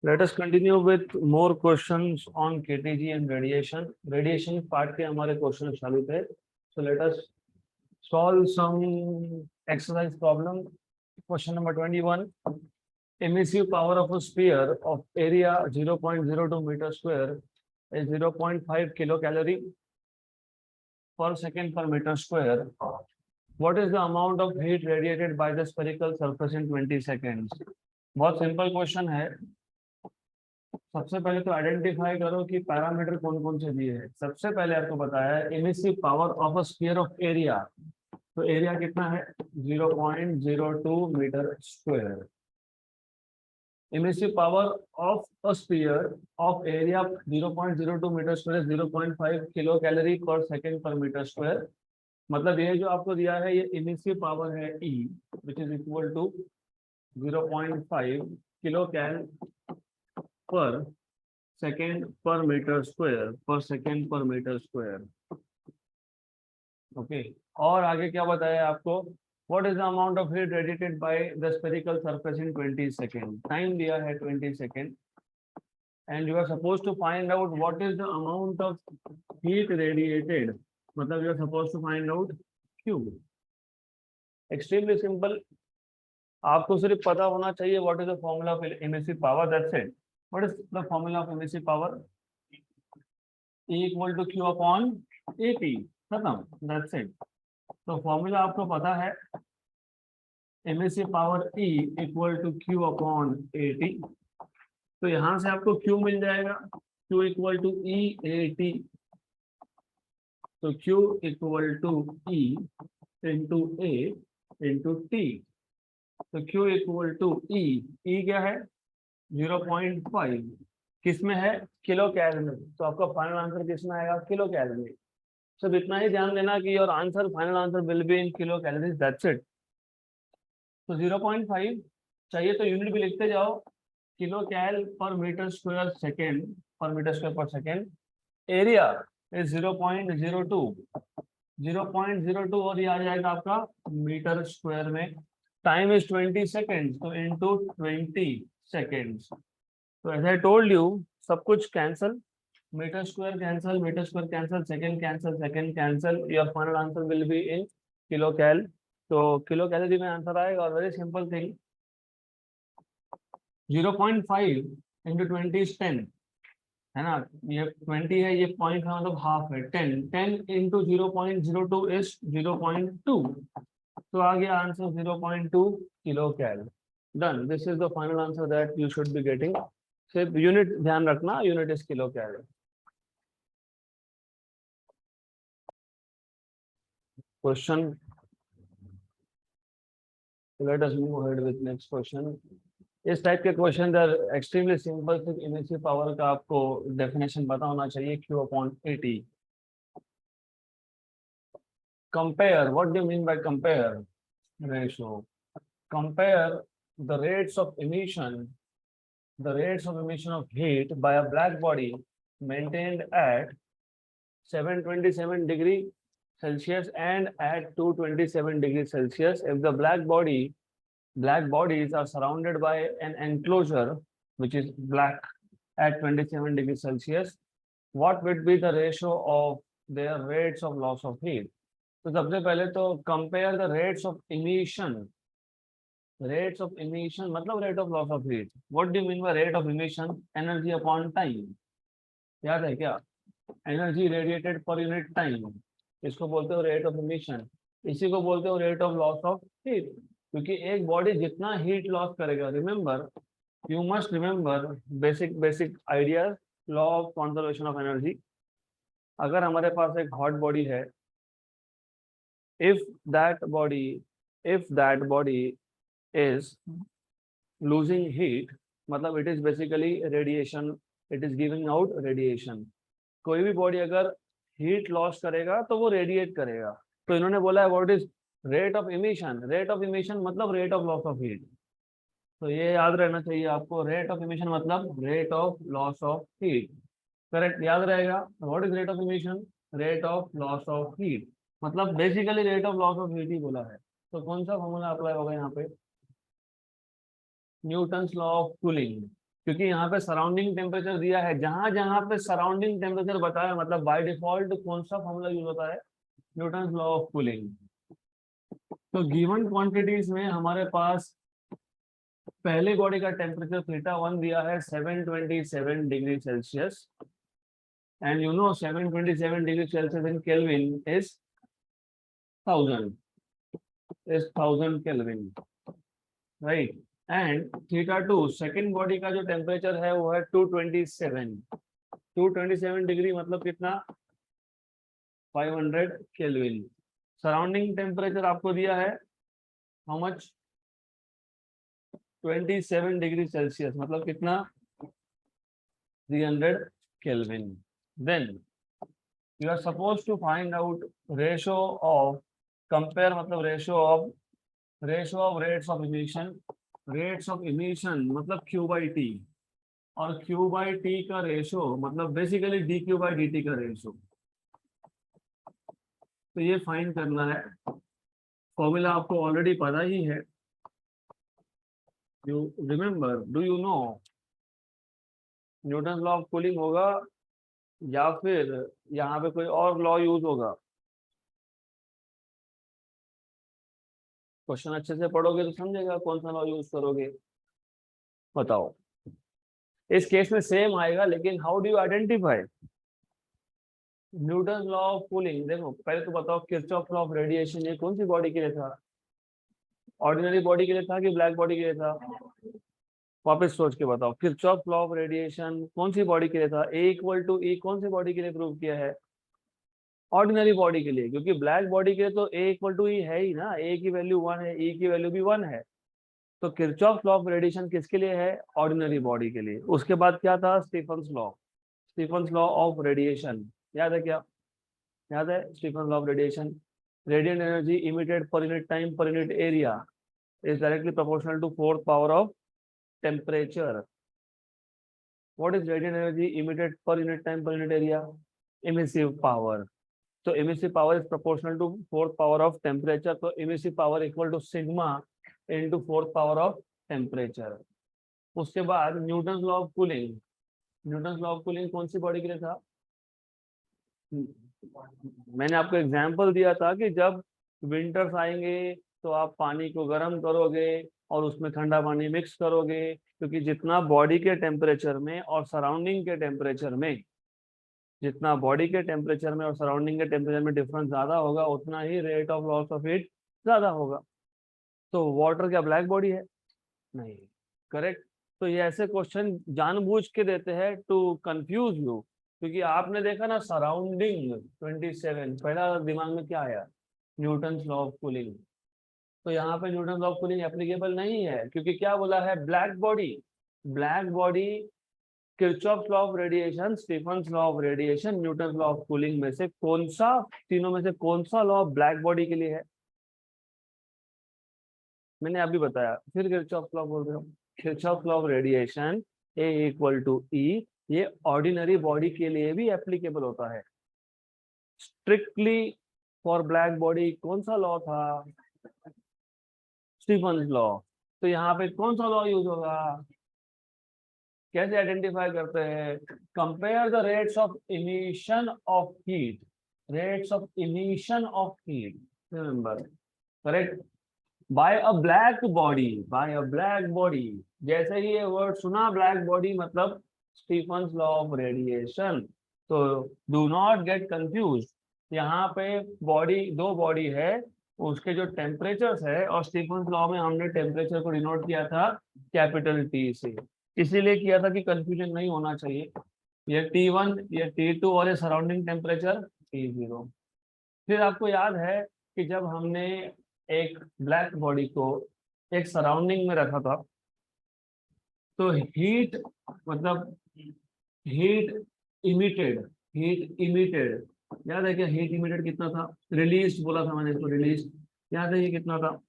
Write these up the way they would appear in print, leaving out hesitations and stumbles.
Let us continue with more questions on KTG and radiation. Radiation part के हमारे question चालू थे. So let us solve some exercise problem. Question number 21. Emissive power of a sphere of area 0.02 meter square is 0.5 kilocalorie per second per meter square. What is the amount of heat radiated by the spherical surface in 20 seconds? बहुत simple question है. सबसे पहले तो identify करो कि parameter कौन कौन से दिए हैं. सबसे पहले आपको बताया है emissive power of a sphere of area. तो एरिया कितना है? 0.02 metre square. Emissive power of a sphere of area 0.02 metre square 0.5 kilo calorie per second per metre square. मतलब ये जो आपको दिया है ये इमिसिव पावर है E which is equal to 0.5 kilo cal per second per metre square per second per metre square. Okay. और आगे क्या बताया आपको? What is the amount of heat radiated by the spherical surface in 20 second. Time दिया है 20 second and you are suppose to find out what is the amount of heat radiated. मतलब you are suppose to find out Q. Extremely simple. आपको सिर्फ पता होना चाहिए what is the formula of emissive power. That's it. What is the formula of emissive power? E equal to Q upon AP. खत्म. That's it. तो formula आपको पता है emissive power E equal to Q upon AT. तो यहां से आपको Q मिल जाएगा. Q equal to EAT. तो Q equal to E into A into T. तो Q equal to E. E क्या है? 0.5. किसमें है? किलो कैल में. तो आपका फाइनल आंसर किसमें आएगा? किलो कैल में. सिर्फ इतना ही ध्यान देना कि your answer final answer will be in kilo calories. That's it. तो 0.5 चाहिए तो यूनिट भी लिखते जाओ. किलो कैल पर metre square second per metre square per second. Area is 0.02. 0.02 और ये आ जाएगा आपका मीटर स्क्वायर में. Time is 20 second. तो into 20 seconds. So as I told you, सब कुछ cancel. Meter square cancel, meter square cancel, second cancel, second cancel. Your final answer will be in kilocal. तो kilo calorie में answer आएगा. और very simple thing. 0.5 into 20 is 10 है ना. ये 20 है, ये पॉइंट है मतलब हाफ है. 10 into 0.02 is 0.2. तो आ गया answer 0.2 kilo cal. Done. This is the final answer that you should be getting. सिर्फ यूनिट ध्यान रखना. Unit is kilo cal. Question. Let us move ahead with next question. इस टाइप के question are extremely simple. सिर्फ emissive power का आपको definition पता होना चाहिए. Q upon AT. Compare. What do you mean by compare? Ratio. Compare the rates of emission of heat by a black body maintained at 727 degree Celsius and at 227 degree Celsius. If the black bodies are surrounded by an enclosure which is black at 27 degree Celsius, what would be the ratio of their rates of loss of heat? तो सबसे पहले तो compare the rates of emission. Rates of emission मतलब rate of loss of heat. What do you mean by rate of emission? Energy upon time. याद है क्या? Energy radiated per unit time. इसको बोलते हो rate of emission. इसी को बोलते हो rate of loss of heat. क्योंकि एक बॉडी जितना हीट लॉस करेगा, remember, you must remember basic idea, law of conservation of energy. अगर हमारे पास एक हॉट बॉडी है, if that body is losing heat, मतलब it is basically radiation, it is giving out radiation. कोई भी body अगर heat loss करेगा तो वो रेडिएट करेगा. तो इन्होंने बोला है what is rate of emission. Rate of emission मतलब rate of loss of heat. तो ये याद रहना चाहिए आपको. रेट ऑफ इमिशन मतलब rate of loss of heat. Correct, याद रहेगा. What is rate of emission? Rate of loss of heat. मतलब basically rate of loss of heat ही बोला है. तो कौन सा फॉर्मूला अप्लाई होगा यहाँ पे? Newton's law of cooling. क्योंकि यहाँ पे सराउंडिंग टेम्परेचर दिया है, जहां जहां पे सराउंडिंग टेम्परेचर बताया मतलब बाय डिफॉल्ट कौन सा फॉर्मूला यूज होता है, न्यूटन लॉ ऑफ कूलिंग। तो गिवन क्वांटिटीज में हमारे पास पहले बॉडी का टेम्परेचर थीटा 1 दिया है 727 degree Celsius, and you know 727 degree Celsius in kelvin is 1000 kelvin, right. And theta 2 second body का जो टेम्परेचर है वो है 227 डिग्री, मतलब कितना, 500 केल्विन। सराउंडिंग टेम्परेचर आपको दिया है हाउ मच, 27 डिग्री सेल्सियस, मतलब कितना, 300 Kelvin. Then you are suppose to find out ratio of, compare मतलब ratio of rates of emission मतलब Q/T, और Q/T का रेशो मतलब बेसिकली dQ/dt का रेशो। तो ये फाइंड करना है, फॉर्मूला आपको ऑलरेडी पता ही है, you remember, do you know Newton law of cooling होगा या फिर यहाँ पे कोई और लॉ यूज होगा? क्वेश्चन अच्छे से पढ़ोगे तो समझेगा कौन सा लॉ यूज करोगे, बताओ। इस केस में सेम आएगा, लेकिन how do you identify Newton law of cooling? देखो पहले तो बताओ किरचॉफ लॉ ऑफ रेडिएशन ये कौन सी बॉडी के लिए था, ऑर्डिनरी बॉडी के लिए था कि ब्लैक बॉडी के लिए था? वापस सोच के बताओ, किरचॉफ लॉ ऑफ रेडिएशन कौन सी बॉडी के लिए था? A = E कौन सी बॉडी के लिए प्रूव किया है? ऑर्डिनरी बॉडी के लिए, क्योंकि ब्लैक बॉडी के लिए तो A = E है ही ना, A की वैल्यू 1 है, E की वैल्यू भी 1 है। तो किरचॉफ लॉ ऑफ रेडिएशन किसके लिए है? ऑर्डिनरी बॉडी के लिए। उसके बाद क्या था? स्टीफन्स लॉ ऑफ रेडिएशन, याद है क्या? याद है Stephen law of radiation? Radiant energy emitted per unit time per unit area is directly proportional to fourth power of temperature. What is radiant energy emitted per unit time per unit area? Emissive power. So emissive power is proportional to fourth power of temperature. So emissive power equal to sigma into fourth power of temperature. उसके बाद Newton law of cooling, Newton law of cooling कौन सी body के लिए था? मैंने आपको example दिया था कि जब विंटर्स आएंगे तो आप पानी को गर्म करोगे और उसमें ठंडा पानी मिक्स करोगे, क्योंकि जितना बॉडी के टेम्परेचर में और सराउंडिंग के टेम्परेचर में, जितना बॉडी के टेम्परेचर में और सराउंडिंग के टेम्परेचर में डिफरेंस ज्यादा होगा, उतना ही rate of loss of heat ज्यादा होगा। तो वाटर क्या ब्लैक बॉडी है? नहीं, करेक्ट। तो ये ऐसे क्वेश्चन जानबूझ के देते हैं टू कंफ्यूज यू, क्योंकि आपने देखा ना सराउंडिंग 27, पहला दिमाग में क्या आया? Newton law of cooling. तो यहाँ पे Newton law of cooling applicable नहीं है, क्योंकि क्या बोला है? Black body, Kirchhoff law of radiation, Stefan's law of radiation, Newton law of cooling में से कौन सा, तीनों में से कौन सा लॉ ब्लैक बॉडी के लिए है? मैंने अभी बताया, फिर किरचॉफ लॉ बोल रहे हो। Kirchhoff law of radiation A = E, ये ऑर्डिनरी बॉडी के लिए भी एप्लीकेबल होता है। स्ट्रिक्टली फॉर ब्लैक बॉडी कौन सा लॉ था? Stefan's law. तो यहाँ पे कौन सा लॉ यूज होगा? कैसे आइडेंटिफाई करते हैं? Compare the rates of emission of heat, remember, correct, by a black body. जैसे ही ये वर्ड सुना ब्लैक बॉडी मतलब स्टीफन्स लॉ ऑफ रेडिएशन। तो डू नॉट गेट कंफ्यूज, यहाँ पे दो बॉडी है, उसके जो टेम्परेचर्स है, और स्टीफन्स लॉ में हमने टेम्परेचर को डिनोट किया था कैपिटल T से, इसीलिए किया था कि कंफ्यूजन नहीं होना चाहिए। ये T1, ये T2 और ये सराउंडिंग टेम्परेचर T0। फिर आपको याद है कि जब हमने एक ब्लैक बॉडी को एक सराउंडिंग में रखा था, तो हीट मतलब हीट इमिटेड, याद है क्या? हीट इमिटेड कितना था? रिलीज बोला था मैंने इसको, रिलीज, याद है ये कितना था?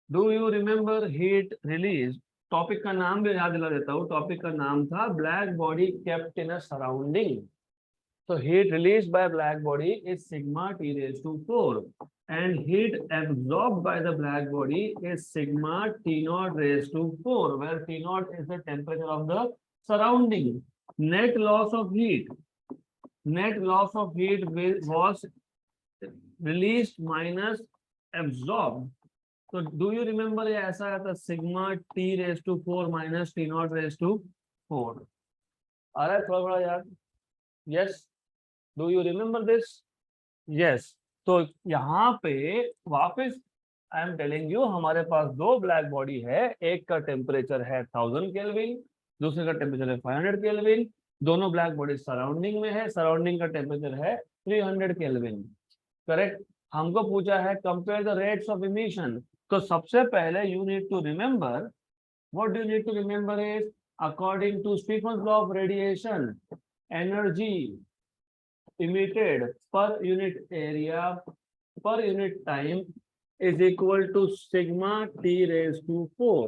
Do you remember heat release? Topic का नाम भी याद दिला देता हूँ, टॉपिक का नाम था black body kept in a surrounding. So heat released by black body is sigma T raised to 4 and heat absorbed by the black body is sigma T naught raised to 4, where T naught is the temperature of the surrounding. Net loss of heat was released minus absorbed. So do you remember ये ऐसा आता sigma T raised to 4 minus T naught raised to 4. आ रहा है थोड़ा थोड़ा यार? Yes. Do you remember this? Yes. तो यहाँ पे वापस आई एम टेलिंग यू, हमारे पास दो ब्लैक बॉडी है, एक का टेम्परेचर है 1000 केल्विन, दूसरे का टेम्परेचर है 500 केल्विन। दोनों ब्लैक बॉडी सराउंडिंग में है, सराउंडिंग का टेम्परेचर है 300 केल्विन। करेक्ट। हमको पूछा है compare the rates of emission. तो सबसे पहले you need to remember, what you need to remember is according to Stefan's law of radiation, energy emitted per unit area per unit time is equal to sigma T raised to 4.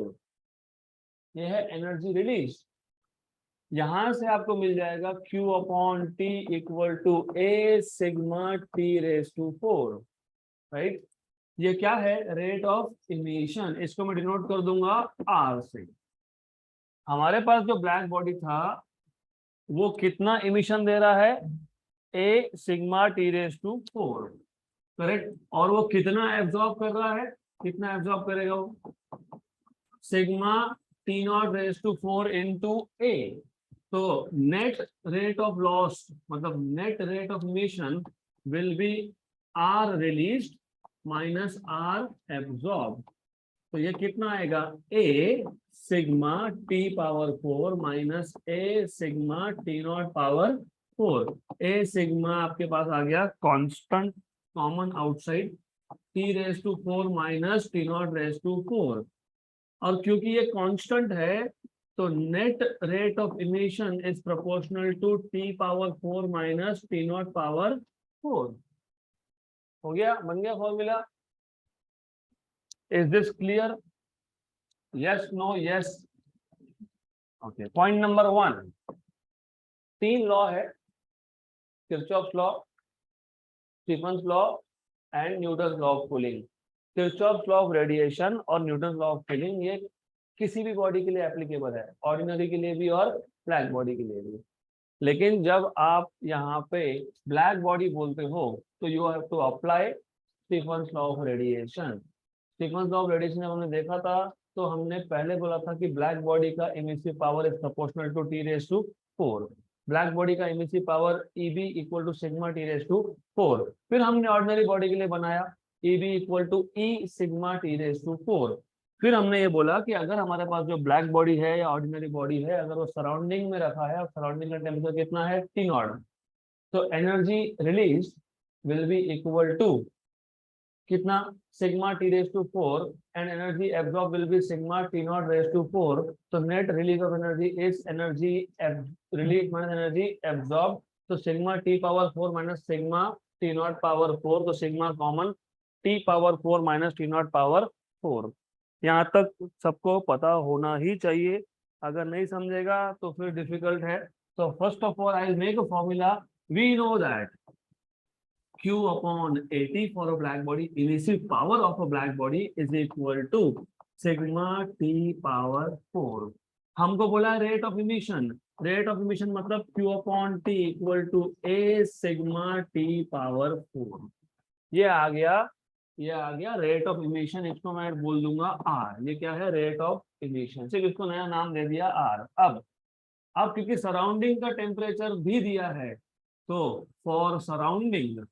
यह है energy release. यहां से आपको मिल जाएगा Q upon T equal to A sigma T raise to 4, right. ये क्या है? Rate of emission. इसको मैं डिनोट कर दूंगा R से। हमारे पास जो ब्लैक बॉडी था वो कितना इमिशन दे रहा है? A sigma T raise to 4, correct. और वो कितना एब्जॉर्ब कर रहा है? कितना एब्जॉर्ब करेगा वो? Sigma T not raise to 4 into A। तो नेट रेट ऑफ लॉस मतलब net rate of emission will be R released minus R absorb. तो ये कितना आएगा? A sigma T power 4 minus A sigma T not power 4। A sigma आपके पास आ गया constant common outside, T raise to 4 minus T not raise to 4। और क्योंकि ये कांस्टेंट है तो net rate of emission is proportional to T power 4 minus T not power 4। हो गया? बन गया formula? Is this clear? Yes, no, yes? Okay. Point number 1, 3 law है, Kirchhoff's law, Stefan's law and Newton's law of cooling. Kirchhoff's law of radiation और Newton's law of cooling ये किसी भी body के लिए एप्लीकेबल है, ऑर्डिनरी के लिए भी और ब्लैक बॉडी के लिए भी। लेकिन जब आप यहाँ पे ब्लैक बॉडी बोलते हो तो you have to apply Stefan's law of radiation. Stefan's law of radiation जब हमने देखा था तो हमने पहले बोला था कि ब्लैक बॉडी का emissive power is proportional to T raise to 4। Black body का emissive power EB equal to sigma T raise to 4। फिर हमने ऑर्डिनरी बॉडी के लिए बनाया EB equal to E sigma T raise to 4। फिर हमने ये बोला कि अगर हमारे पास जो ब्लैक बॉडी है या ऑर्डिनरी बॉडी है, अगर वो सराउंडिंग में रखा है और सराउंडिंग का टेम्परेचर कितना है? T नॉट, तो energy release will be equal to कितना? Sigma T raise to 4 and energy absorb will be sigma T not raise to 4। तो net release of energy is energy release minus energy absorb. तो sigma T power 4 minus sigma T not power 4, तो sigma common T power 4 minus T not power 4। यहाँ तक सबको पता होना ही चाहिए, अगर नहीं समझेगा तो फिर डिफिकल्ट है। तो first of all I will make a formula. We know that Q upon AT for a black body, emissive power of a black body is equal to sigma T power 4। हमको बोला है rate of emission. Rate of emission मतलब Q upon T equal to A sigma T power 4। ये आ गया rate of emission. इसको मैं बोल दूंगा R। ये क्या है? Rate of emission. सिर्फ इसको नया नाम दे दिया R। अब क्योंकि सराउंडिंग का टेम्परेचर भी दिया है तो for surrounding,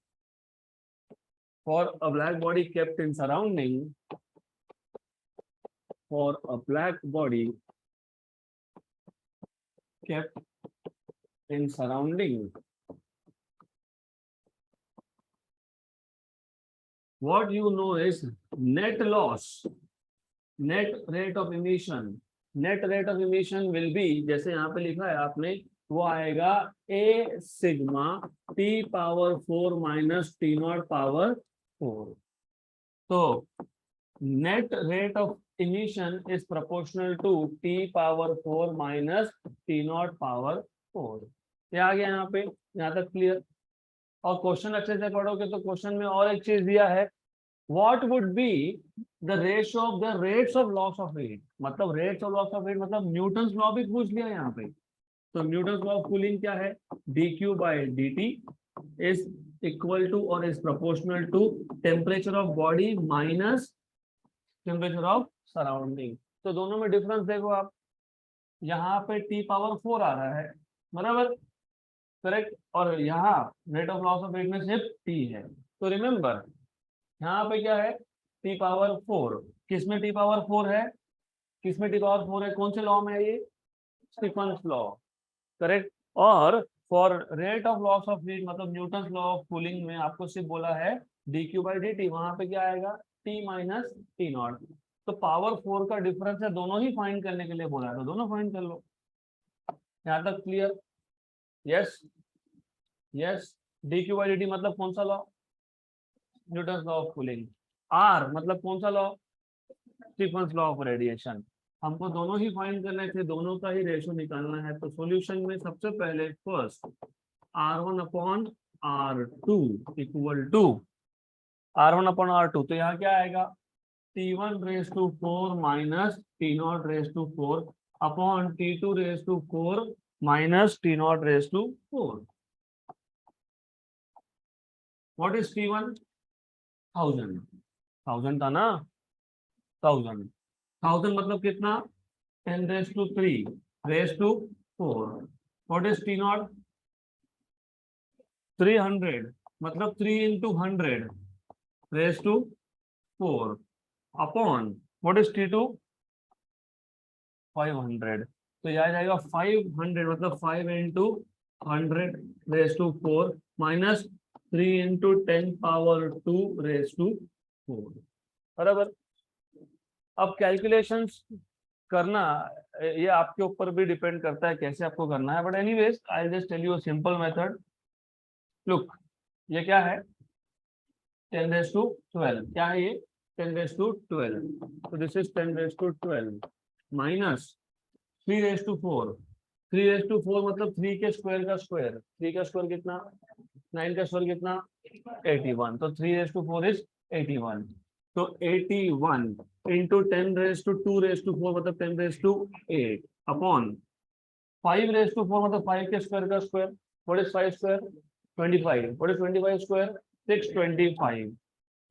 for a black body kept in surrounding, for a black body kept in surrounding, what you know is net loss, net rate of emission। net rate of emission will be, जैसे यहाँ पे लिखा है आपने, वो आएगा A sigma T power 4 minus T not power 4। तो net rate of emission is proportional to T power 4 minus T naught power 4। ये आ गया यहाँ पे, यहाँ तक क्लियर। और क्वेश्चन अच्छे से पढ़ोगे तो क्वेश्चन में और एक चीज दिया है, what would be the ratio of the rates of loss of heat, मतलब rates of loss of heat मतलब न्यूटन्स लॉ भी पूछ लिया यहाँ पे। तो न्यूटन्स लॉ ऑफ कूलिंग क्या है, dq by dt is equal to और is proportional to temperature of body minus temperature of surrounding. तो दोनों में डिफरेंस देखो आप, यहाँ पे T⁴ आ रहा है, बराबर, करेक्ट, और यहाँ rate of loss of heat में सिर्फ T है। तो रिमेंबर यहाँ पे क्या है, T⁴ किसमें T⁴ है, किसमें T⁴ है, कौन से लॉ में है ये, स्टीफन्स लॉ, करेक्ट। और for rate of loss of heat मतलब न्यूटन लॉ ऑफ कूलिंग में आपको सिर्फ बोला है dq बाई dt, वहां पे क्या आएगा T माइनस T0। तो पावर 4 का डिफरेंस है, दोनों ही फाइंड करने के लिए बोला है, तो दोनों फाइंड कर लो। यहाँ तक clear, yes yes. dq by dt मतलब कौन सा law, Newton law of cooling. r मतलब कौन सा law, Stefan's law of radiation. हमको दोनों ही फाइंड करने थे, दोनों का ही रेशियो निकालना है। तो सॉल्यूशन में सबसे पहले first R1 upon R2 equal to R1 upon R2, तो यहाँ क्या आएगा, T1⁴ minus T0⁴ upon T2⁴ minus T0⁴। What is T1, 1000 था ना, 1000 मतलब कितना, 10⁻³ व्हाट इज T0, 300 मतलब 3 into 100⁻⁴ upon what is T2, 500। तो यह आ जाएगा 500 मतलब 5 into 100⁻⁴ माइनस 3 into 10⁻²⁴, बराबर। अब कैलकुलेशंस करना ये आपके ऊपर भी डिपेंड करता है कैसे आपको करना है, but anyways I just tell you simple method. Look, ये क्या है, 10⁻12, क्या है ये, 10⁻12, तो दिस इज 10⁻12 माइनस 3⁻4, 3⁻4 मतलब 3 के स्क्वायर का स्क्वायर, 3 का स्क्वायर कितना, 9 का स्क्वायर कितना, 81, तो 3⁻4 इज 81। तो 81 इंटू 10⁻²⁴ मतलब 10⁻8 अपॉन 5⁻4 मतलब 5 के स्क्वायर का square, what is 5 square, 25, what is 25 square, 625।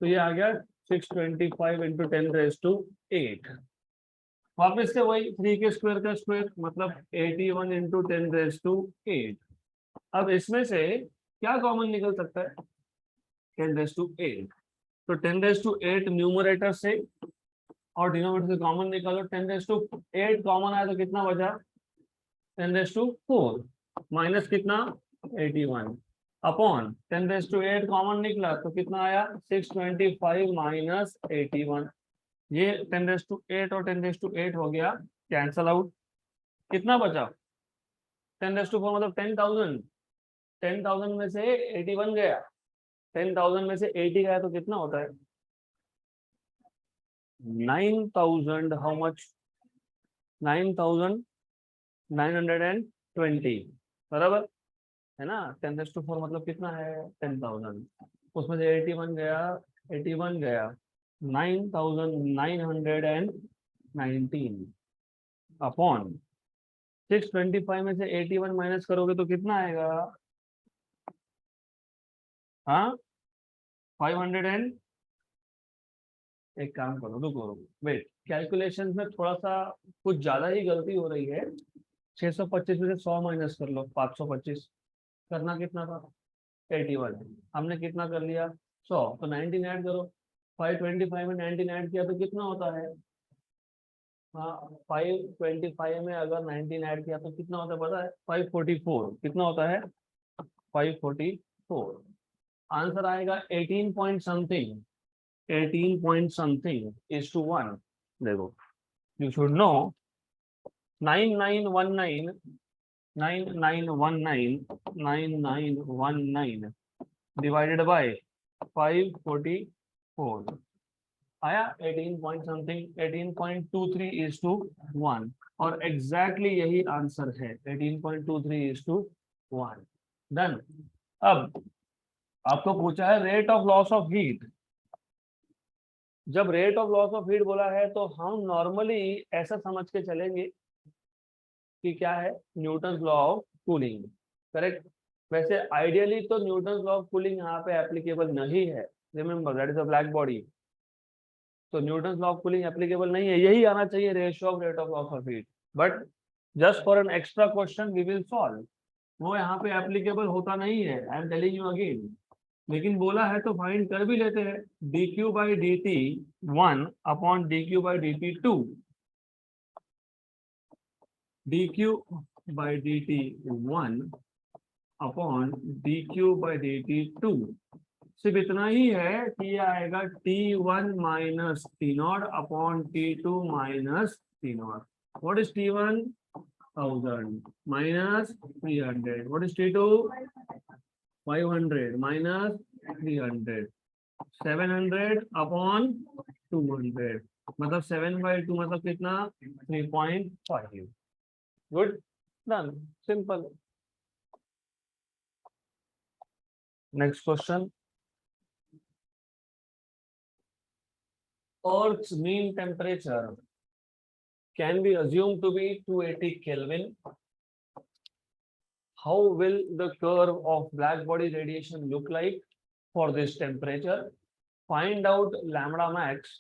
तो ये आ गया 625 इंटू 10⁻8। वापस से वही 3 के स्क्वायर का स्क्वायर मतलब 81 इंटू 10⁻8। अब इसमें से क्या कॉमन निकल सकता है, 10⁻8, तो 10⁻8 न्यूमरेटर से और डिनोमिनेटर से कॉमन निकालो, 10⁻8 कॉमन आया तो कितना बचा, 10⁻4 माइनस कितना, 81 अपॉन 10⁻8 कॉमन निकला तो कितना आया, 625 माइनस 81। ये 10⁻8 और 10⁻8 हो गया कैंसल आउट, कितना बचा, 10⁻4 मतलब 10,000, 10,000 में से 81 गया, 10,000 में से 80 गया तो कितना होता है, 9,000, हाउ मच, 9,920, बराबर है ना। 10⁻4 मतलब कितना है, 10,000, उसमें से 81 गया, 81 गया, 9,919 अपॉन 625 में से 81 माइनस करोगे तो कितना आएगा, हाँ 500 एंड, एक काम करो, रुको वेट, कैलकुलेशन में थोड़ा सा कुछ ज्यादा ही गलती हो रही है। 625 में से 100 माइनस कर लो, 525, करना कितना था, 81, हमने कितना कर लिया 100, तो 19 ऐड करो, 525 में 19 ऐड किया तो कितना होता है, हाँ 525 में अगर 19 ऐड किया तो कितना होता है पता है, 544, कितना होता है 544। आंसर आएगा 18 point something, 18 point something is to 1। देखो, you should know 9919 9919 divided by 544 आया 18 पॉइंट समथिंग, 18.23 इज टू 1, और एग्जैक्टली यही आंसर है, 18.23 इज टू 1 डन। अब आपको पूछा है rate of loss of heat. जब rate of loss of heat बोला है तो हम नॉर्मली ऐसा समझ के चलेंगे कि क्या है, Newton law of cooling, correct. वैसे आइडियली तो न्यूटन लॉ ऑफ कूलिंग यहाँ पे एप्लीकेबल नहीं है, remember that is a black body, तो Newton law of cooling applicable नहीं है, यही आना चाहिए ratio of rate of loss of heat. But just for an extra question we will solve, वो यहाँ पे एप्लीकेबल होता नहीं है, I am telling you again. लेकिन बोला है तो फाइंड कर भी लेते हैं, D Q by D T 1 upon D Q by D T 2, D Q by D T 1 upon D Q by D T 2। सिर्फ इतना ही है कि ये आएगा T1 minus T not upon T2 minus T not. What is T1? 1000 minus 300। What is T2? 500 minus 300। 700 upon 200, मतलब 7/2 मतलब कितना? 3.5। Good, done, simple. Next question, Earth's mean temperature can be assumed to be 280 Kelvin. How will the curve of black body radiation look like for this temperature? Find out lambda max.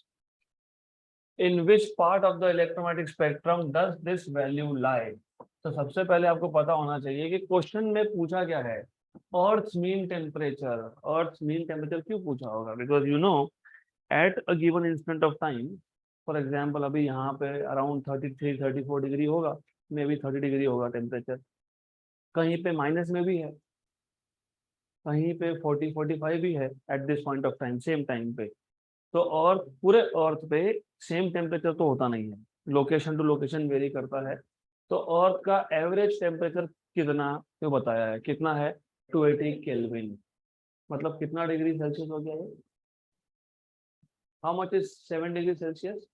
In which part of the electromagnetic spectrum does this value lie? तो सबसे पहले आपको पता होना चाहिए कि question में पूछा क्या है, Earth's mean temperature। Earth's mean temperature क्यों पूछा होगा? Because you know at a given instant of time, for example अभी यहाँ पे अराउंड 33-34 डिग्री होगा, मे बी 30 डिग्री होगा टेम्परेचर, कहीं पे माइनस में भी है, कहीं पे 40-45 भी है at this point of time, same time पे। तो और पूरे अर्थ पे सेम टेम्परेचर तो होता नहीं है, लोकेशन टू लोकेशन वेरी करता है। तो अर्थ का एवरेज टेम्परेचर कितना क्यों बताया है, कितना है? 280 केल्विन, मतलब कितना डिग्री सेल्सियस हो गया ये? How much is 7 degree Celsius?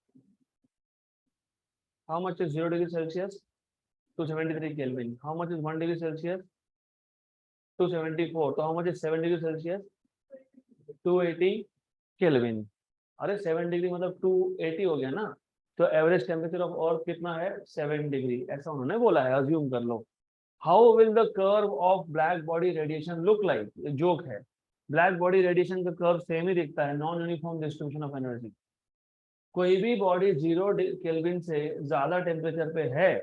How much is 0 degree Celsius? 273 Kelvin. How much is 1 degree Celsius? 274. So how much is 7 degree Celsius? 280 Kelvin. अरे 7 डिग्री मतलब 280 हो गया ना, तो एवरेज टेम्परेचर ऑफ अर्थ कितना है? 7 डिग्री, ऐसा उन्होंने बोला है, अज्यूम कर लो। How will the curve of black body radiation look like? जोक है, ब्लैक बॉडी रेडिएशन का कर्व सेम ही दिखता है, non uniform distribution of energy. कोई भी बॉडी 0 केल्विन से ज्यादा टेम्परेचर पे है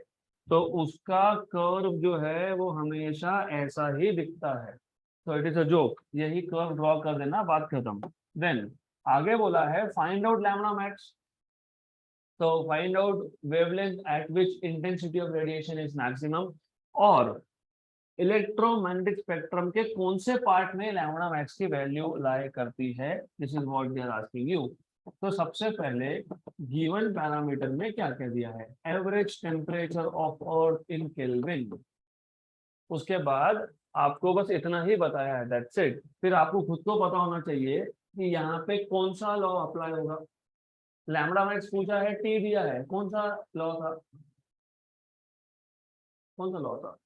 तो उसका कर्व जो है वो हमेशा ऐसा ही दिखता है, तो इट इज अ जोक, यही कर्व ड्रॉ कर देना, बात खत्म। देन आगे बोला है फाइंड आउट लैम्बडा मैक्स, तो find out wavelength at which intensity of radiation is maximum, और इलेक्ट्रोमैग्नेटिक स्पेक्ट्रम के कौन से पार्ट में लैम्बडा मैक्स की वैल्यू लाई करती है, this is what they are asking you. तो सबसे पहले गिवन पैरामीटर में क्या कह दिया है? Average temperature of earth in kelvin. उसके बाद आपको बस इतना ही बताया है, दैट्स इट। फिर आपको खुद को पता होना चाहिए कि यहाँ पे कौन सा लॉ अप्लाई होगा। लैम्बडा मैक्स पूछा है, टी दिया है, कौन सा लॉ था? कौन सा लॉ था?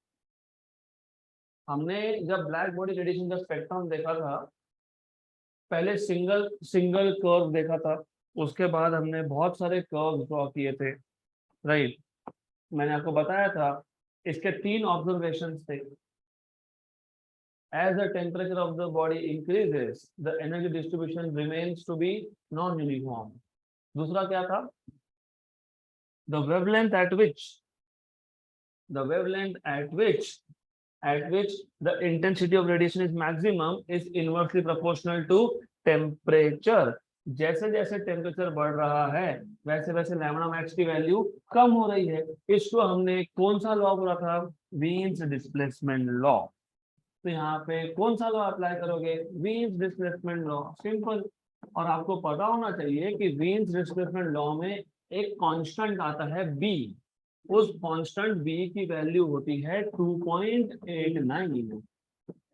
हमने जब ब्लैक बॉडी रेडिएशन का स्पेक्ट्रम देखा था, पहले सिंगल सिंगल कर्व देखा था, उसके बाद हमने बहुत सारे कर्व ड्रॉ किए थे, राइट। मैंने आपको बताया था इसके 3 ऑब्जर्वेशंस थे। As the temperature of the body increases, the energy distribution remains to be non-uniform. दूसरा क्या था? The wavelength at which the intensity of radiation is maximum is inversely proportional to temperature. जैसे जैसे टेम्परेचर बढ़ रहा है वैसे वैसे लैम्बडा मैक्स की वैल्यू कम हो रही है। इसको हमने कौन सा लॉ बोला था? Wien's displacement law. तो यहाँ पे कौन सा लॉ अप्लाई करोगे? Wien's displacement law, simple. और आपको पता होना चाहिए कि वीन्स डिस्प्लेसमेंट लॉ में एक कांस्टेंट आता है बी, उस कांस्टेंट बी की वैल्यू होती है 2.89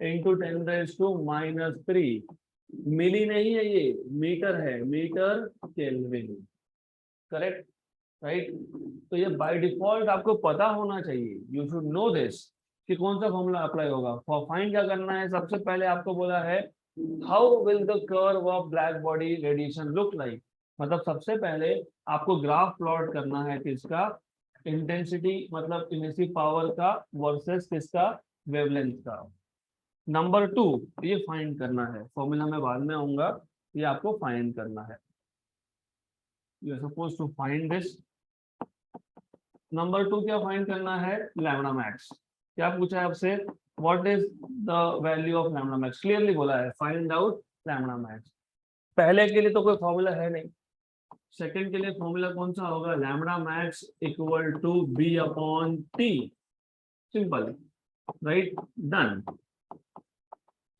इंटू 10⁻⁻3। मिली नहीं है, ये मीटर है, मीटर केल्विन, करेक्ट, राइट। तो ये बाय डिफॉल्ट आपको पता होना चाहिए, यू शुड नो दिस। कि कौन सा फॉर्मूला अप्लाई होगा। फॉर फाइंड क्या करना है, सबसे पहले आपको बोला है how will the curve of black body radiation look like. मतलब सबसे पहले आपको ग्राफ प्लॉट करना है किसका, इंटेंसिटी मतलब इमिसिव पावर का वर्सेस किसका, वेवलेंथ का। नंबर 2 ये फाइंड करना है, फॉर्मूला में बाद में आऊंगा, ये आपको फाइंड करना है। You are suppose to find this. Number 2 क्या फाइंड करना है, लैम्बडा मैक्स। क्या पूछा है आपसे, what is the value of lambda max, clearly बोला है फाइंड आउट लैम्बडा मैक्स। पहले के लिए तो कोई फॉर्मूला है नहीं, सेकंड के लिए फॉर्मूला कौन सा होगा, lambda max equal to B upon T, simple, right, done.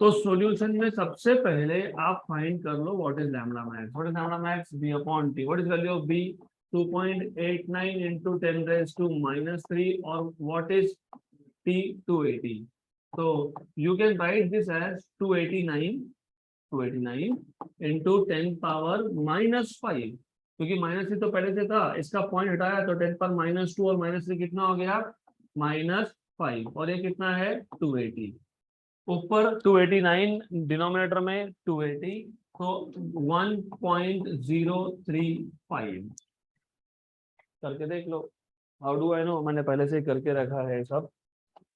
तो सॉल्यूशन में सबसे पहले आप फाइंड कर लो what is lambda max. What is lambda max, B upon T. What is value of B, 2.89 into 10 raised to -3, और what is t, 280। so you can write this as 289 into 10 power -5, क्योंकि -3 तो पहले से था, इसका point हटाया तो 10 पर -2 और -3 कितना हो गया, -5, और ये कितना है 280। ऊपर 289, डिनोमिनेटर में 280, तो 1.035 करके देख लो। हाउ डू आई नो, मैंने पहले से करके रखा है सब,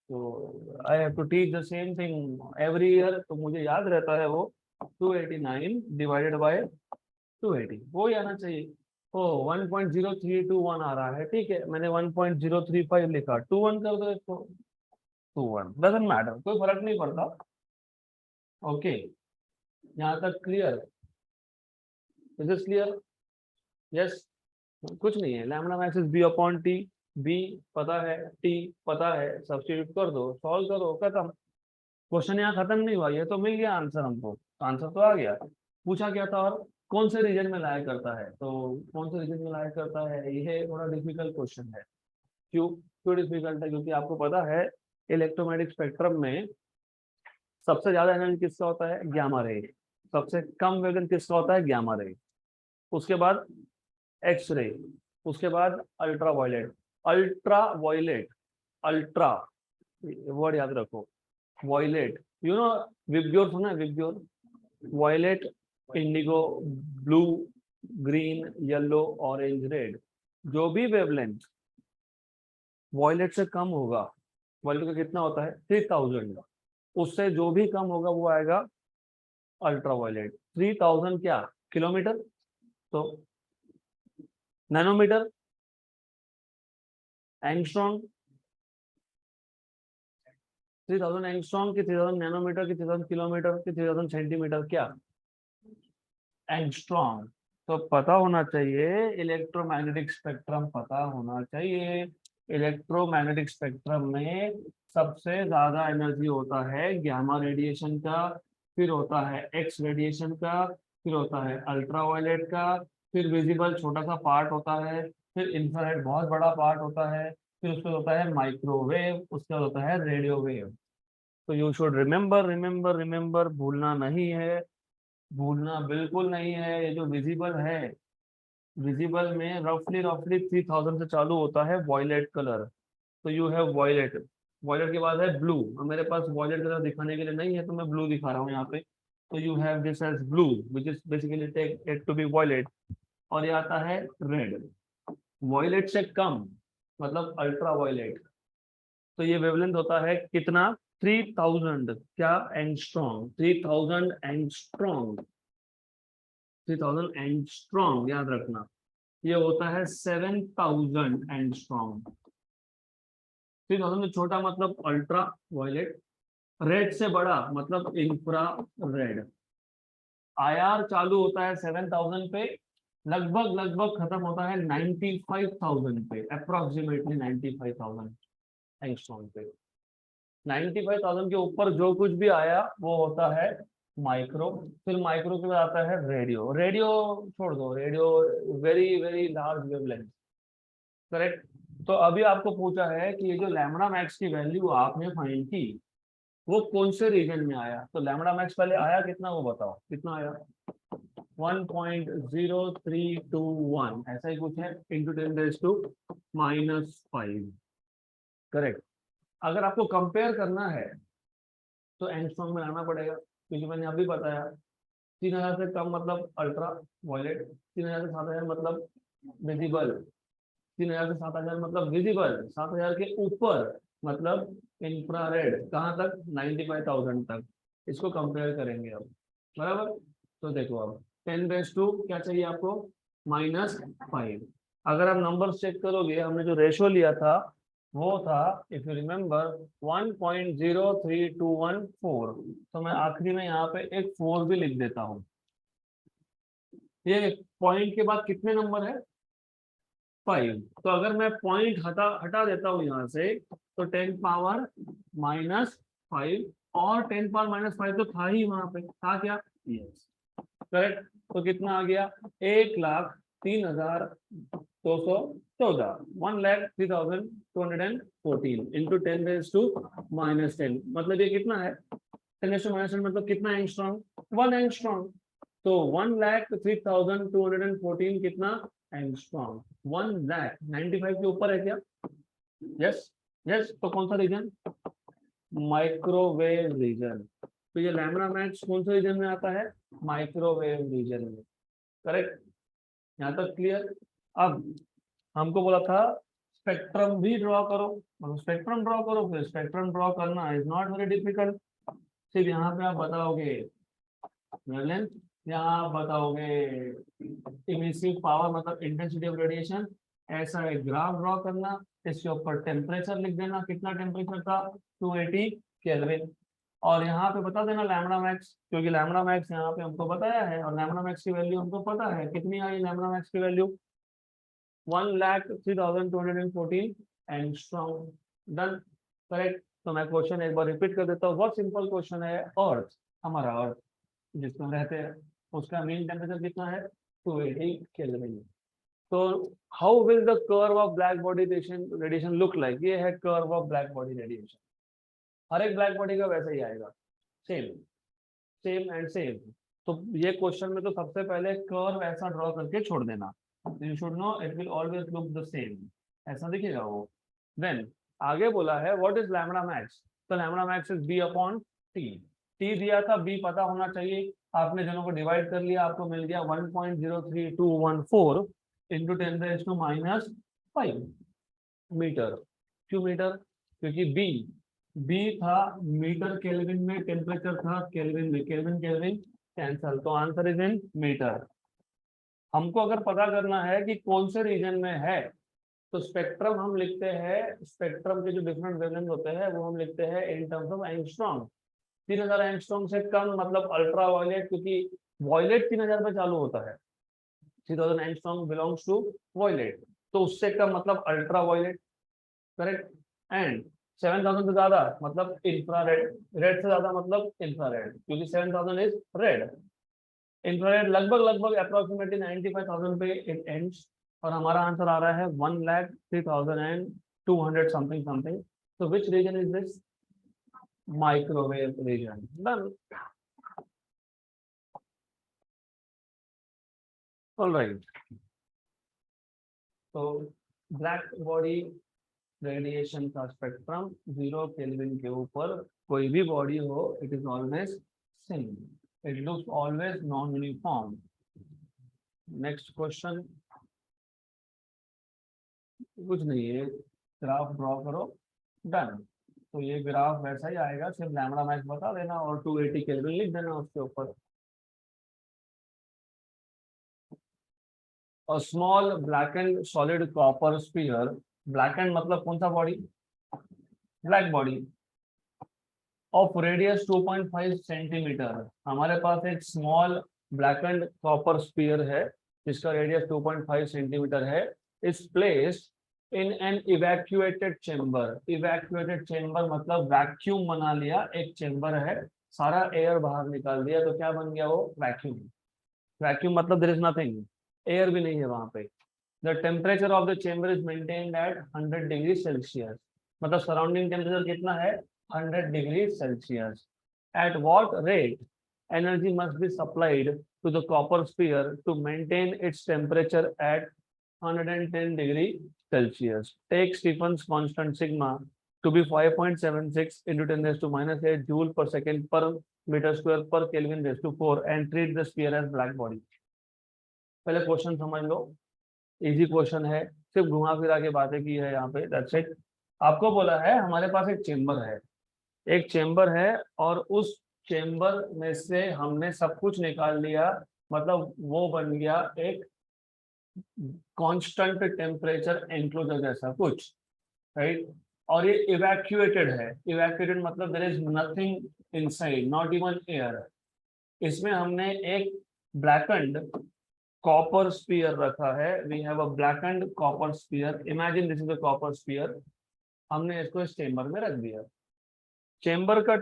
तो I have to teach the same thing every year, तो मुझे याद रहता है वो 289 डिवाइडेड बाय 280, वो ही आना चाहिए। ओ 1.0321 आ रहा है, ठीक है, मैंने 1.035 लिखा, 21 कर दो इसको, 21 डजंट मैटर, कोई फर्क नहीं पड़ता। ओके, यहाँ तक clear, is this clear, yes. कुछ नहीं है, lambda max is b upon T, b पता है, टी पता है, सब्स्टिट्यूट कर दो, सॉल्व करो, खत्म। क्वेश्चन यहाँ खत्म नहीं हुआ, ये तो मिल गया आंसर हमको, आंसर तो आ गया। पूछा क्या था, और कौन से रीजन में लाया करता है, तो कौन से रीजन में लाया करता है, ये थोड़ा डिफिकल्ट क्वेश्चन है। क्यों क्यों डिफिकल्ट है, क्योंकि आपको पता है इलेक्ट्रोमैग्नेटिक स्पेक्ट्रम में सबसे ज्यादा एनर्जी किसका होता है, गामा रे। सबसे कम वेवलेंथ किसका होता है, गामा रे। उसके बाद एक्स रे, उसके बाद ultra violet. Ultra violet, ultra word याद रखो, वायलेट, यू नो, विबग्योर सुना है, VIBGYOR, violet, indigo, blue, green, yellow, orange, red. जो भी वेवलेंथ वायलेट से कम होगा, वायलेट का कितना होता है 3000, उससे जो भी कम होगा वो आएगा अल्ट्रा वायलेट। 3000 क्या, किलोमीटर, तो नैनोमीटर, एंगस्ट्रॉम, 3000 एंगस्ट्रॉम की, 3000 नैनोमीटर की, 3000 किलोमीटर की, 3000 सेंटीमीटर, क्या, एंगस्ट्रॉम। तो पता होना चाहिए इलेक्ट्रोमैग्नेटिक स्पेक्ट्रम, पता होना चाहिए इलेक्ट्रोमैग्नेटिक स्पेक्ट्रम में सबसे ज्यादा एनर्जी होता है गामा रेडिएशन का, फिर होता है एक्स रेडिएशन का, फिर होता है अल्ट्रा वायलेट का, फिर विजिबल छोटा सा पार्ट होता है, फिर इंफ्रारेड बहुत बड़ा पार्ट होता है, फिर उसके होता है माइक्रोवेव, उसके होता है रेडियो वेव। तो you should remember remember remember, भूलना नहीं है, भूलना बिल्कुल नहीं है। ये जो विजिबल है, विजिबल में रफली रफली 3000 से चालू होता है वॉयलेट कलर, तो यू हैव वॉयलेट। वॉयलेट के बाद है ब्लू, मेरे पास वॉयलेट कलर दिखाने के लिए नहीं है तो मैं ब्लू दिखा रहा हूँ यहाँ पे। तो you have this as blue which is basically take it to be violet. और ये आता है रेड, वॉयलेट से कम मतलब अल्ट्रा वॉयलेट। तो ये वेवलेंथ होता है कितना, 3000, क्या, एंगस्ट्रॉम, 3000 एंगस्ट्रॉम, 3000 एंगस्ट्रॉम याद रखना। ये होता है 7000 एंगस्ट्रॉम। 3000 से छोटा मतलब अल्ट्रा वायलेट, रेड से बड़ा मतलब इंफ्रा रेड। आईआर चालू होता है 7000 पे, लगभग लगभग खत्म होता है 95000 पे, अप्रोक्सीमेटली 95000 एंगस्ट्रॉम पे। 95000 के ऊपर जो कुछ भी आया वो होता है माइक्रो, फिर माइक्रो के बाद आता है रेडियो। रेडियो छोड़ दो, radio very very large wavelength, correct. तो अभी आपको पूछा है कि ये जो लैम्बडा मैक्स की वैल्यू आपने फाइंड की वो कौन से रीजन में आया, तो लैम्बडा मैक्स पहले आया कितना वो बताओ, कितना आया, 1.0321, ऐसा ही कुछ है, इंटू 10⁻⁵, करेक्ट। अगर आपको कंपेयर करना है तो एंगस्ट्रॉम में लाना पड़ेगा, क्योंकि मैंने अभी बताया 3000 से कम मतलब अल्ट्रा वायलेट, 3000 से 7000 मतलब विजिबल, 3000 से 7000 मतलब विजिबल, 7000 के ऊपर मतलब इंफ्रारेड, कहाँ तक 95,000 तक। इसको कंपेयर करेंगे अब, बराबर। तो देखो अब 10⁻², क्या चाहिए आपको, -5। अगर आप नंबर चेक करोगे, हमने जो रेशो लिया था वो था, इफ यू रिमेम्बर, 1.03214। तो मैं आखिरी में यहाँ पे एक 4 भी लिख देता हूँ। ये पॉइंट के बाद कितने नंबर है, 5। तो अगर मैं पॉइंट हटा हटा देता हूँ यहाँ से, तो 10⁻−5, और 10⁻−5 तो था ही वहां पे, था क्या, यस, करेक्ट। तो कितना आ गया, 1,03,214, 1,03,214 इंटू 10⁻⁻10, मतलब ये कितना है, 10⁻⁻10 मतलब कितना एंगस्ट्रॉम, 1 एंगस्ट्रॉम। तो 1,03,214 कितना एंगस्ट्रॉम, 1,95,000 के ऊपर है क्या, यस, यस। तो कौन सा रीजन, माइक्रोवेव रीजन। तो ये लैम्ब्डा मैक्स कौन से रीजन में आता है, माइक्रोवेव रीजन में, करेक्ट। यहाँ तक क्लियर। अब हमको बोला था स्पेक्ट्रम भी ड्रॉ करो, मतलब स्पेक्ट्रम ड्रॉ करो, फिर स्पेक्ट्रम ड्रॉ करना इज नॉट वेरी डिफिकल्ट। सिर्फ यहाँ पे आप बताओगे वेवलेंथ, यहाँ आप बताओगे इमिसिव पावर मतलब इंटेंसिटी ऑफ रेडिएशन, ऐसा एक ग्राफ ड्रॉ करना, इसके ऊपर टेम्परेचर लिख देना, कितना टेम्परेचर था 280 केल्विन, और यहाँ पे बता देना लैम्ब्डा मैक्स, क्योंकि लैम्ब्डा मैक्स यहाँ पे हमको बताया है, और लैम्ब्डा मैक्स की वैल्यू हमको पता है कितनी आई, लैम्ब्डा मैक्स की वैल्यू 1,03,214 एंगस्ट्रॉम। Done, correct. तो मैं क्वेश्चन एक बार रिपीट कर देता हूँ, बहुत सिंपल क्वेश्चन है। अर्थ, हमारा अर्थ जिसमें रहते हैं, उसका मीन टेम्परेचर कितना है, 280 केल्विन। तो how will the curve of black body radiation look like, ये है curve of black body radiation. हर एक ब्लैक बॉडी का वैसा ही आएगा, सेम, सेम एंड सेम। तो ये क्वेश्चन में तो सबसे पहले कर्व ऐसा ड्रॉ करके छोड़ देना, you should no it will always look the same, ऐसा दिखेगा वो। देन आगे बोला है व्हाट इज लैम्ब्डा मैक्स, तो lambda max is b/t। T दिया था, b पता होना चाहिए, आपने दोनों को डिवाइड कर लिया, आपको मिल गया 1.03214 इंटू 10⁻⁻5 मीटर। क्यों मीटर, क्योंकि बी था मीटर केल्विन में, टेम्परेचर था केल्विन में, केल्विन केल्विन कैंसल, तो आंसर इज इन मीटर। हमको अगर पता करना है कि कौन से रीजन में है, तो स्पेक्ट्रम हम लिखते हैं, स्पेक्ट्रम के जो डिफरेंट वेवलेंथ होते हैं वो हम लिखते हैं in terms of angstrom. 3000 angstrom से कम मतलब अल्ट्रा वायलेट, क्योंकि वायलेट 3000 पे चालू होता है, 3000 एंगस्ट्रॉम बिलोंग्स टू वायलेट, तो उससे कम मतलब अल्ट्रा वायलेट, करेक्ट। एंड 7000 से ज्यादा मतलब इंफ्रारेड, रेड से ज्यादा मतलब इंफ्रारेड, क्योंकि 7000 इज रेड। इंफ्रारेड लगभग लगभग अप्रोक्सीमेटली 95,000 पे इट एंड्स, और हमारा आंसर आ रहा है 1,03,200 समथिंग समथिंग। तो which region is this, microwave region. Done, alright. तो ब्लैक बॉडी रेडिएशन का स्पेक्ट्रम 0 केल्विन के ऊपर कोई भी बॉडी हो, it is always same, it looks always non uniform. Next question, कुछ नहीं है, ग्राफ ड्रॉ करो, डन। तो ये ग्राफ वैसा ही आएगा, सिर्फ लैम्ब्डा मैक्स बता देना और 280 केल्विन लिख देना उसके ऊपर। और small blanket solid copper sphere, blanket मतलब कौन सा body, black body, of radius 2.5 centimetre. हमारे पास एक स्मॉल ब्लैकेंड कॉपर स्फीयर है जिसका रेडियस 2.5 सेंटीमीटर है, is placed in an evacuated chamber. Evacuated chamber मतलब वैक्यूम बना लिया, एक चेंबर है, सारा एयर बाहर निकाल दिया, तो क्या बन गया वो, वैक्यूम। वैक्यूम मतलब देयर इज नथिंग, एयर भी नहीं है वहां पे। The temperature of the chamber is maintained at 100 degree Celsius, मतलब सराउंडिंग टेम्परेचर कितना है, 100 degree Celsius. At what rate energy must be supplied to the copper sphere to maintain its temperature at 110 degree Celsius. Take Stefan's constant sigma to be 5.76 into 10 raised to minus 8 joule per second per meter square per Kelvin raised to 4 and treat the sphere as black body. पहले question समझ लो, easy question है, सिर्फ घुमा फिरा के बातें की है यहाँ पे, दैट्स इट। आपको बोला है हमारे पास एक चेम्बर है और उस चेम्बर में से हमने सब कुछ निकाल लिया, मतलब वो बन गया एक कांस्टेंट टेम्परेचर एंक्लोजर जैसा कुछ, राइट। और ये इवैक्यूएटेड है, इवैक्यूएटेड मतलब there is nothing inside, not even air. इसमें हमने एक ब्लैकेंड कॉपर स्फीयर रखा है, we have a blackened copper sphere, imagine this is a copper sphere. हमने इसको इस चेम्बर में रख दिया। चेम्बर का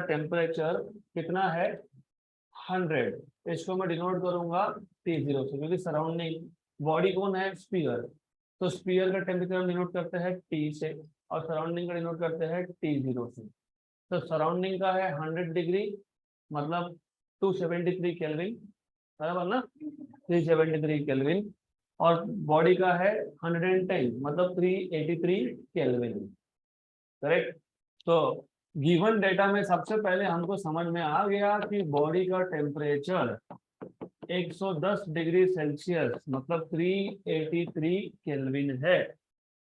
टेम्परेचर कितना है? 100। इसको मैं डिनोट करूंगा T0 से, क्योंकि सराउंडिंग बॉडी कौन है? स्फीयर। तो स्फीयर का टेम्परेचर डिनोट करते हैं T से और सराउंडिंग का डिनोट करते हैं T0 से। तो सराउंडिंग का है 100 डिग्री मतलब 273 केल्विन, बराबर ना, 373 केल्विन। और बॉडी का है 110 मतलब 383 केल्विन, करेक्ट। तो गिवन डेटा में सबसे पहले हमको समझ में आ गया कि बॉडी का टेम्परेचर 110 डिग्री सेल्सियस मतलब 383 केल्विन है,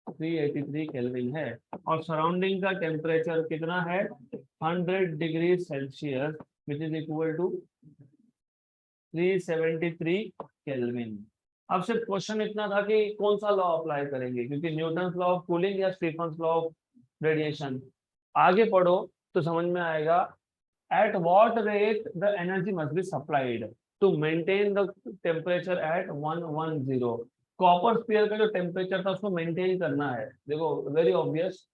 383 केल्विन है। और सराउंडिंग का टेम्परेचर कितना है? 100 degree Celsius which is equal to 373 kelvin. अब सिर्फ क्वेश्चन इतना था कि कौन सा लॉ अप्लाई करेंगे, क्योंकि न्यूटन्स लॉ ऑफ कूलिंग या स्टीफन्स लॉ ऑफ रेडिएशन। आगे पढ़ो तो समझ में आएगा। At what rate the energy must be supplied to maintain the temperature at 110। Copper sphere का जो टेम्परेचर था उसको मेंटेन करना है। देखो वेरी ऑब्वियस,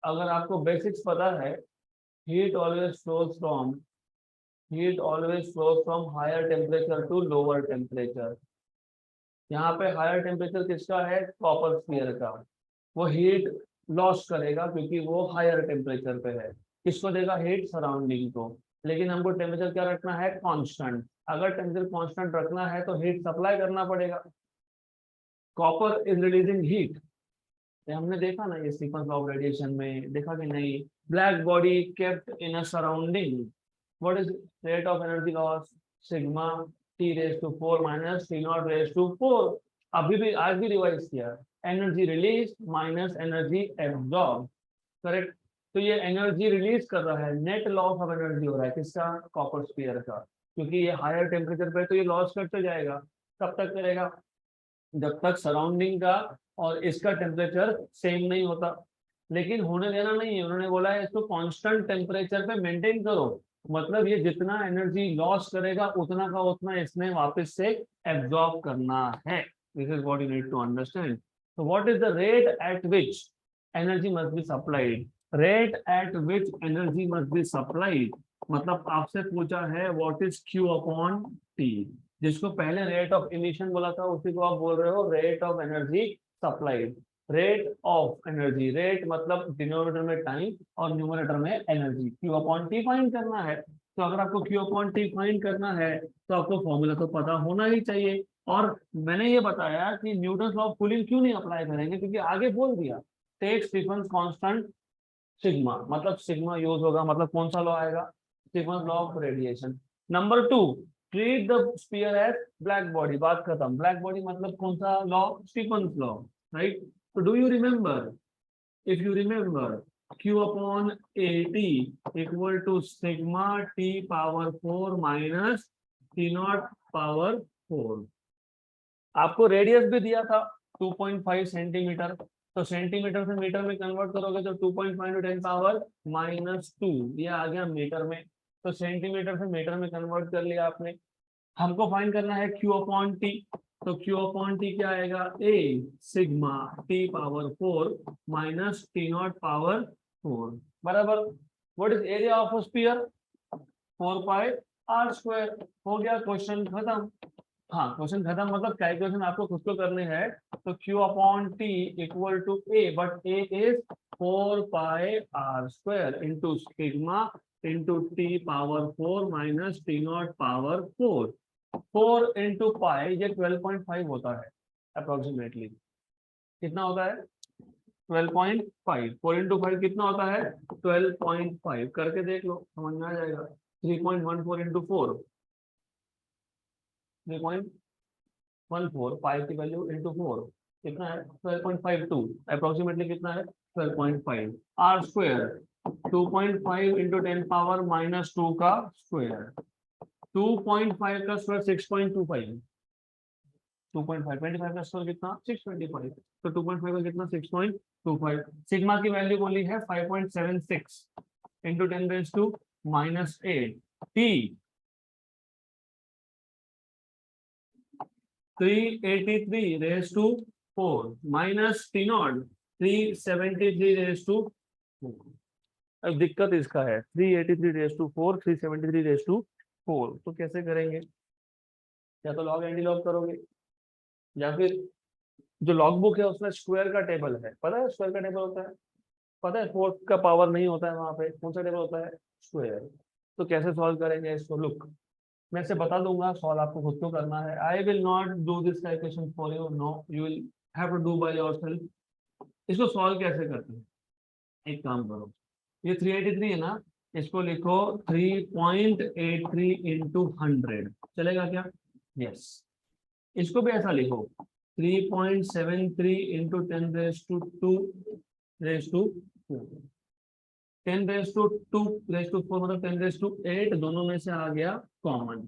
अगर आपको बेसिक्स पता है, heat always flows from higher temperature to lower temperature. यहाँ पे हायर टेम्परेचर किसका है? कॉपर स्फीयर का। वो हीट लॉस करेगा क्योंकि वो हायर टेम्परेचर पे है। किसको देगा? हीट सराउंडिंग को। लेकिन हमको टेम्परेचर क्या रखना है? कांस्टेंट। अगर टेम्परेचर कांस्टेंट रखना है तो हीट सप्लाई करना पड़ेगा। कॉपर इज रिलीजिंग हीट, हमने देखा ना ये सीक्वेंस ऑफ रेडिएशन में, देखा कि नहीं? Black body kept in a surrounding, what is rate of energy loss? Sigma T raise to 4 minus T0 raise to 4। अभी भी आज भी रिवाइज किया, energy release minus energy absorb, correct. तो ये एनर्जी रिलीज कर रहा है, नेट लॉस ऑफ एनर्जी हो रहा है किसका? कॉपर स्फीयर का, क्योंकि ये हायर टेम्परेचर पे तो ये लॉस करते जाएगा। कब तक करेगा? जब तक सराउंडिंग का और इसका टेम्परेचर सेम नहीं होता। लेकिन होने देना नहीं है, उन्होंने बोला है इसको कांस्टेंट टेम्परेचर पे मेंटेन करो, मतलब ये जितना एनर्जी लॉस करेगा उतना का उतना इसने वापस से एब्जॉर्ब करना है। This is what you need to understand. So what is the rate at which energy must be supplied? Rate at which energy must be supplied मतलब आपसे पूछा है what is Q upon T, जिसको पहले rate of emission बोला था उसी को आप बोल रहे हो rate of energy supplied. Rate of energy, rate मतलब डिनोमिनेटर में टाइम और न्यूमरेटर में energy. Q upon T find करना है। तो अगर आपको Q अपॉन T फाइंड करना है तो आपको फॉर्मूला तो पता होना ही चाहिए। और मैंने ये बताया कि न्यूटन्स लॉ ऑफ कूलिंग क्यों नहीं अप्लाई करेंगे, क्योंकि आगे बोल दिया टेक स्टीफन्स कांस्टेंट सिग्मा, मतलब सिग्मा यूज होगा, मतलब कौन सा लॉ आएगा? Stefan's law of radiation. Number 2, treat the sphere as black body, बात खत्म। ब्लैक बॉडी मतलब कौन सा लॉ? Stefan's law, right. तो do you remember, if you remember, Q upon AT equal to sigma T power 4 minus T0 power 4। आपको radius भी दिया था 2.5 सेंटीमीटर, तो सेंटीमीटर से मीटर में कन्वर्ट करोगे तो 2.5 × 10 पावर -2 ये आ गया मीटर में। तो सेंटीमीटर से मीटर में कन्वर्ट कर लिया आपने। हमको फाइंड करना है Q अपॉन T, तो Q अपॉन T क्या आएगा? A sigma T power 4 minus T0 power 4 बराबर what is area of a sphere? 4πr²। हो गया, क्वेश्चन खत्म। हाँ क्वेश्चन खत्म मतलब कैलकुलेशन आपको खुद को करने हैं। तो Q upon T equal to A, but A is 4πr² into sigma into T power 4 minus T0 power 4। 4 into pi ये 12.5 होता है अप्रोक्सीमेटली। कितना होता है? 12.5, 4 into 5 कितना होता है 12.5, करके देख लो समझ में आ जाएगा। 3.14 into 4, 3.14, 5 की वैल्यू इंटू 4 कितना है 12.52, अप्रोक्सीमेटली कितना है 12.5। R square 2.5 into 10 power minus 2 का स्क्वायर, 2.5 का स्क्वायर 6.25, 2.5 25 का स्क्वायर कितना 625, तो 2.5 का कितना 6.25। सिग्मा की वैल्यू बोली है 5.76 into 10 raise to minus 8, T 383 raise to 4 minus T naught 373 raise to 4। अब दिक्कत इसका है 383 रेज टू 4, 373 रेज टू 4, तो कैसे करेंगे? या तो लॉग एंटी लॉग करोगे, या फिर जो लॉग बुक है उसमें स्क्वायर का टेबल है, पता है स्क्वायर का टेबल होता है, पता है 4 का पावर नहीं होता है वहां पे, कौन सा टेबल होता है स्क्वायर। तो कैसे सॉल्व करेंगे इसको, लुक मैं से बता दूंगा, सॉल्व आपको खुद को करना है। I will not do this calculation for you, no you will have to do by yourself. इसको सॉल्व कैसे करते हैं, एक काम करो, ये 383 है ना, इसको लिखो 3.83 इंटू 100, चलेगा क्या? यस। इसको भी ऐसा लिखो 3.73 into 10 raise to 2 raise to 10 raise to 2 raise to 4 मतलब 10 रेज टू 8, दोनों में से आ गया कॉमन,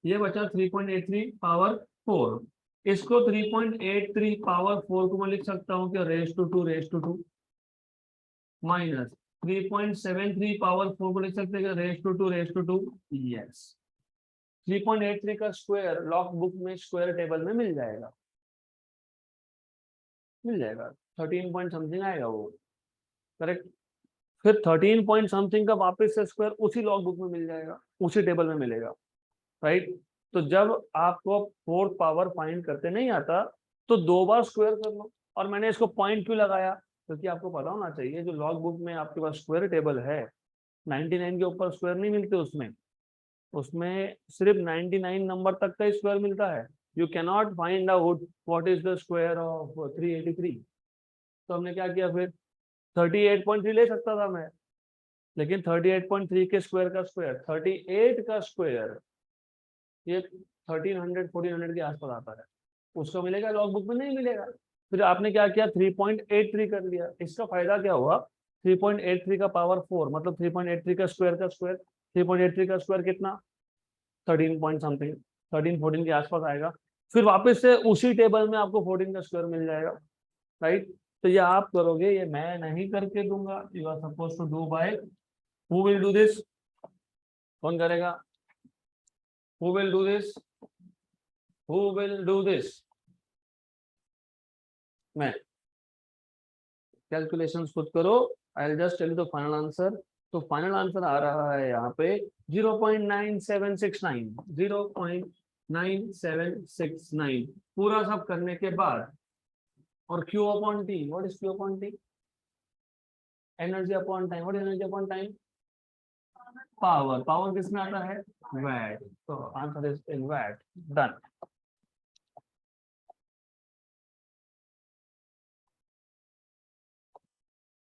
ये बचा 3.83 पावर 4। इसको 3.83 पावर 4 को मैं लिख सकता हूँ कि raise to 2 raise to 2 minus 3.73 power 4 को लिख सकते हैं raise to 2 raise to 2। Yes, 3.83 का स्क्वायर लॉग बुक में स्क्वायर टेबल में मिल जाएगा, मिल जाएगा 13 पॉइंट समथिंग आएगा वो, करेक्ट। फिर 13 पॉइंट समथिंग का वापस से स्क्वायर उसी लॉग बुक में मिल जाएगा, उसी टेबल में मिलेगा, राइट। तो जब आपको फोर्थ पावर फाइंड करते नहीं आता तो 2 बार स्क्वायर कर लो। और मैंने इसको पॉइंट क्यों लगाया, क्योंकि आपको पता होना चाहिए जो लॉग बुक में आपके पास स्क्वायर टेबल है 99 के ऊपर स्क्वायर नहीं मिलते उसमें, उसमें सिर्फ 99 नंबर तक का ही स्क्वायर मिलता है। You cannot find out what is the square of 383। तो हमने क्या किया फिर 38.3 ले सकता था मैं, लेकिन 38.3 के स्क्वायर का स्क्वायर 38 का स्क्वायर ये 1300 1400 के आसपास आता है, उसको मिलेगा लॉग बुक में नहीं मिलेगा। फिर आपने क्या किया 3.83 कर लिया, इसका फायदा क्या हुआ 3.83 का पावर 4 मतलब 3.83 का स्क्वायर 3.83 का स्क्वायर कितना 13 पॉइंट समथिंग 13 14 के आसपास आएगा। फिर वापस से उसी टेबल में आपको 14 का स्क्वायर मिल जाएगा, राइट। तो ये आप करोगे, ये मैं नहीं करके दूंगा, you are suppose to do by, who will do this, कौन करेगा, who will do this, who will do this, मैं। कैलकुलेशंस खुद करो, I will just tell you the final answer. तो फाइनल आंसर आ रहा है यहाँ पे 0.9769, 0.9769 पूरा सब करने के बाद। और Q upon T, what is Q upon T, energy upon time, what is energy upon time, power, power किसमें आता है वैट, तो answer is in watt, done.